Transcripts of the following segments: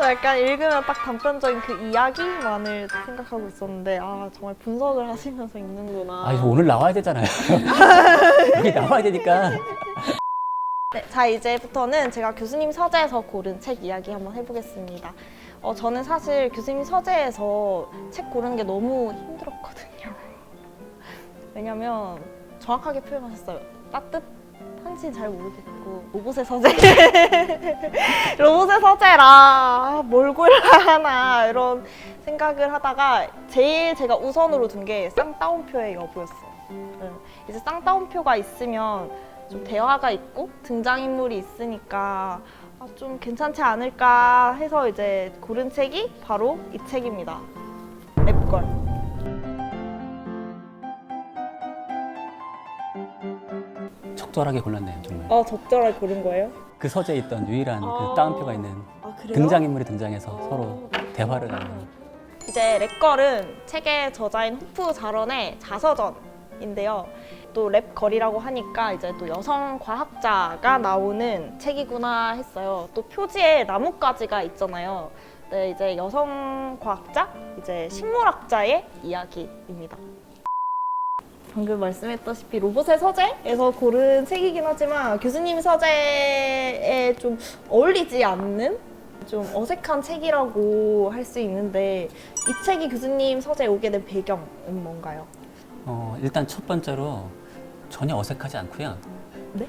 약간 읽으면 딱 단편적인 그 이야기만을 생각하고 있었는데 정말 분석을 하시면서 읽는구나. 이거 오늘 나와야 되잖아요. 여기 나와야 되니까. 네, 자 이제부터는 제가 교수님 서재에서 고른 책 이야기 한번 해보겠습니다. 저는 사실 교수님 서재에서 책 고르는 게 너무 힘들었거든요. 왜냐면 정확하게 표현하셨어요. 따뜻한지 잘 모르겠고 로봇의 서재 로봇의 서재라 뭘 골라야 하나 이런 생각을 하다가 제일 제가 우선으로 둔 게 쌍따옴표의 여부였어요. 이제 쌍따옴표가 있으면 좀 대화가 있고 등장인물이 있으니까 좀 괜찮지 않을까 해서 이제 고른 책이 바로 이 책입니다. 랩걸. 적절하게 골랐네요, 정말. 적절하게 고른 거예요? 그 서재에 있던 유일한 그 따옴표가 있는 그래요? 등장인물이 등장해서 서로 대화를 나누는. 이제 랩걸은 책의 저자인 호프 자런의 자서전인데요. 또 랩걸이라고 하니까 이제 또 여성 과학자가 나오는 책이구나 했어요. 또 표지에 나뭇가지가 있잖아요. 네, 이제 여성 과학자, 이제 식물학자의 이야기입니다. 방금 말씀했다시피 로봇의 서재에서 고른 책이긴 하지만 교수님 서재에 좀 어울리지 않는 좀 어색한 책이라고 할 수 있는데 이 책이 교수님 서재에 오게 된 배경은 뭔가요? 일단 첫 번째로 전혀 어색하지 않고요. 네?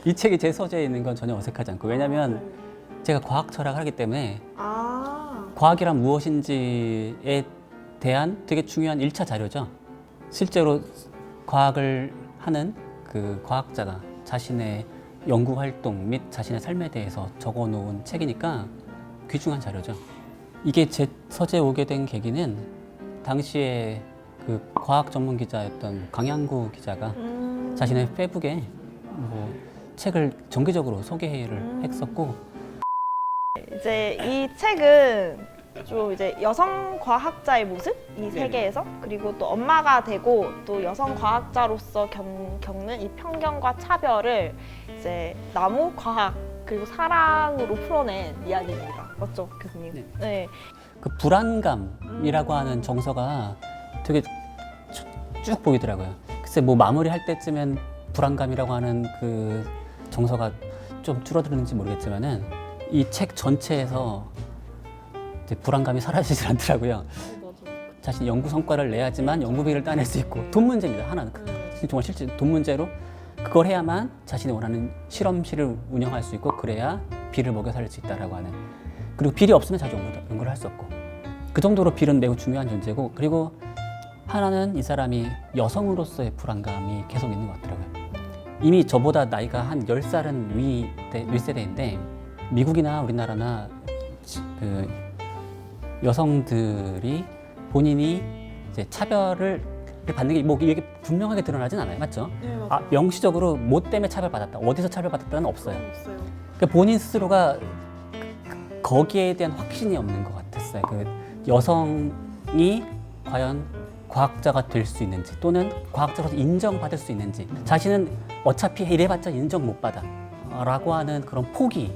이 책이 제 서재에 있는 건 전혀 어색하지 않고, 왜냐면 제가 과학 철학을 하기 때문에 과학이란 무엇인지에 대한 되게 중요한 1차 자료죠. 실제로 과학을 하는 그 과학자가 자신의 연구 활동 및 자신의 삶에 대해서 적어 놓은 책이니까 귀중한 자료죠. 이게 제 서재에 오게 된 계기는 당시에 그 과학 전문 기자였던 강양구 기자가 자신의 페북에 책을 정기적으로 소개를 했었고, 이제 이 책은 좀 이제 여성 과학자의 모습 이 세계에서, 그리고 또 엄마가 되고 또 여성 과학자로서 겪는 이 편견과 차별을 이제 나무 과학 그리고 사랑으로 풀어낸 이야기입니다. 맞죠, 교수님? 네. 그 불안감이라고 하는 정서가 되게 쭉 보이더라고요. 글쎄 뭐 마무리할 때쯤엔 불안감이라고 하는 그 정서가 좀 줄어드는지 모르겠지만은 이 책 전체에서 이제 불안감이 사라지질 않더라고요. 자신 연구 성과를 내야지만 연구비를 따낼 수 있고, 돈 문제입니다. 하나는 정말 실제 돈 문제로 그걸 해야만 자신이 원하는 실험실을 운영할 수 있고, 그래야 비를 먹여 살릴 수 있다라고 하는. 그리고 빌이 없으면 자주 연구를 할 수 없고, 그 정도로 빌은 매우 중요한 존재고, 그리고 하나는 이 사람이 여성으로서의 불안감이 계속 있는 것 같더라고요. 이미 저보다 나이가 한 10살은 윗세대인데 미국이나 우리나라나 그 여성들이 본인이 이제 차별을 받는 게 뭐 이게 분명하게 드러나진 않아요. 맞죠? 네, 맞아요. 명시적으로 뭐 때문에 차별받았다, 어디서 차별받았다는 없어요. 없어요. 그러니까 본인 스스로가 거기에 대한 확신이 없는 것 같았어요. 그 여성이 과연 과학자가 될 수 있는지, 또는 과학자로서 인정받을 수 있는지, 자신은 어차피 이래봤자 인정 못 받아 라고 하는 그런 포기하는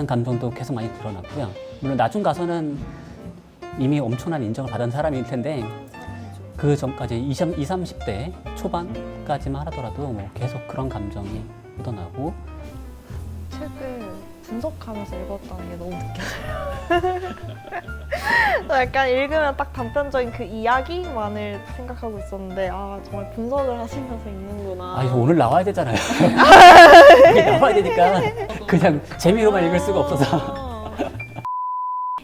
감정도 계속 많이 드러났고요. 물론 나중 가서는 이미 엄청난 인정을 받은 사람일 텐데, 그 전까지 20, 30대 초반까지만 하더라도 뭐 계속 그런 감정이 묻어나고. 책을 분석하면서 읽었다는 게 너무 느껴져요. 약간 읽으면 딱 단편적인 그 이야기만을 생각하고 있었는데 정말 분석을 하시면서 읽는구나. 이거 오늘 나와야 되잖아요. 여기 나와야 되니까 그냥 재미로만 읽을 수가 없어서.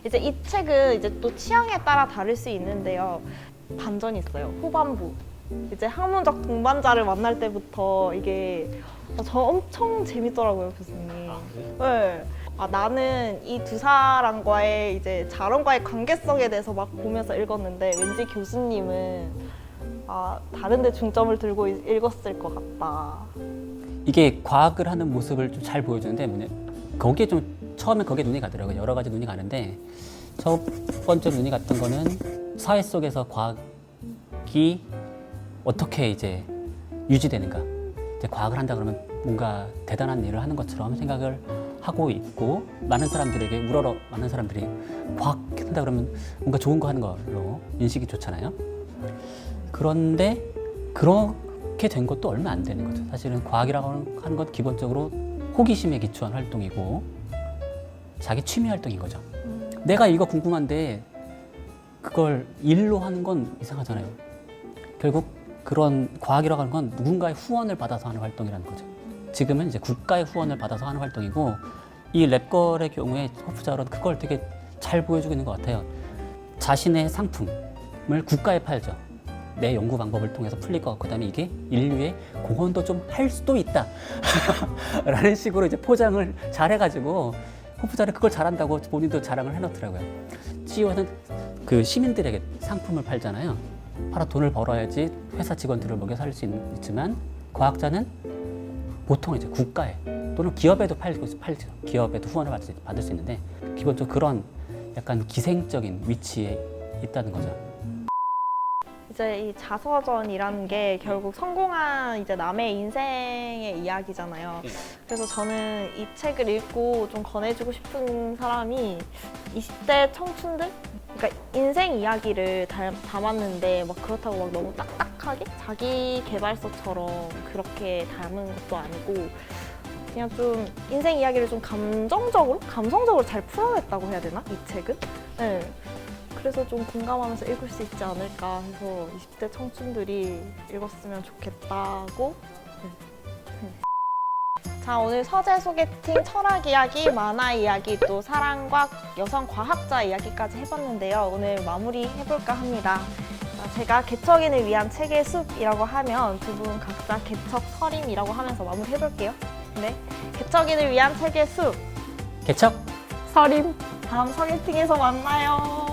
이제 이 책은 이제 또 취향에 따라 다를 수 있는데요. 반전이 있어요. 후반부. 이제 학문적 동반자를 만날 때부터 이게 저 엄청 재밌더라고요, 교수님. 네. 나는 이 두 사람과의 이제 자론과의 관계성에 대해서 막 보면서 읽었는데 왠지 교수님은 다른 데 중점을 두고 읽었을 것 같다. 이게 과학을 하는 모습을 좀 잘 보여주는데, 거기에 좀 처음에 거기에 눈이 가더라고요. 여러 가지 눈이 가는데, 첫 번째 눈이 갔던 거는 사회 속에서 과학이 어떻게 이제 유지되는가. 이제 과학을 한다 그러면 뭔가 대단한 일을 하는 것처럼 생각을 하고 있고, 많은 사람들에게 많은 사람들이 과학 한다 그러면 뭔가 좋은 거 하는 걸로 인식이 좋잖아요. 그런데 그렇게 된 것도 얼마 안 되는 거죠. 사실은 과학이라고 하는 건 기본적으로 호기심에 기초한 활동이고 자기 취미 활동인 거죠. 내가 이거 궁금한데 그걸 일로 하는 건 이상하잖아요. 결국 그런 과학이라고 하는 건 누군가의 후원을 받아서 하는 활동이라는 거죠. 지금은 이제 국가의 후원을 받아서 하는 활동이고, 이 랩걸의 경우에 호프자론 그걸 되게 잘 보여주고 있는 것 같아요. 자신의 상품을 국가에 팔죠. 내 연구 방법을 통해서 풀릴 것 같고, 그다음에 이게 인류의 공헌도 좀 할 수도 있다 라는 식으로 이제 포장을 잘 해가지고 호프자는 그걸 잘한다고 본인도 자랑을 해놓더라고요. CEO는 그 시민들에게 상품을 팔잖아요. 팔아 돈을 벌어야지 회사 직원들을 먹여 살 수 있지만, 과학자는 보통 이제 국가에 또는 기업에도 팔죠. 기업에도 후원을 받을 수 있는데, 기본적으로 그런 약간 기생적인 위치에 있다는 거죠. 이제 이 자서전이라는 게 결국 성공한 이제 남의 인생의 이야기잖아요. 그래서 저는 이 책을 읽고 좀 권해주고 싶은 사람이 20대 청춘들? 그러니까 인생 이야기를 담았는데 막 그렇다고 막 너무 딱딱하게 자기 개발서처럼 그렇게 담은 것도 아니고, 그냥 좀 인생 이야기를 좀 감성적으로 잘 풀어냈다고 해야 되나? 이 책은? 네. 그래서 좀 공감하면서 읽을 수 있지 않을까 해서 20대 청춘들이 읽었으면 좋겠다고. 자, 오늘 서재 소개팅, 철학 이야기, 만화 이야기, 또 사랑과 여성 과학자 이야기까지 해봤는데요. 오늘 마무리 해볼까 합니다. 제가 개척인을 위한 책의 숲이라고 하면 두 분 각자 개척 서림이라고 하면서 마무리 해볼게요. 네, 개척인을 위한 책의 숲, 개척 서림. 다음 소개팅에서 만나요.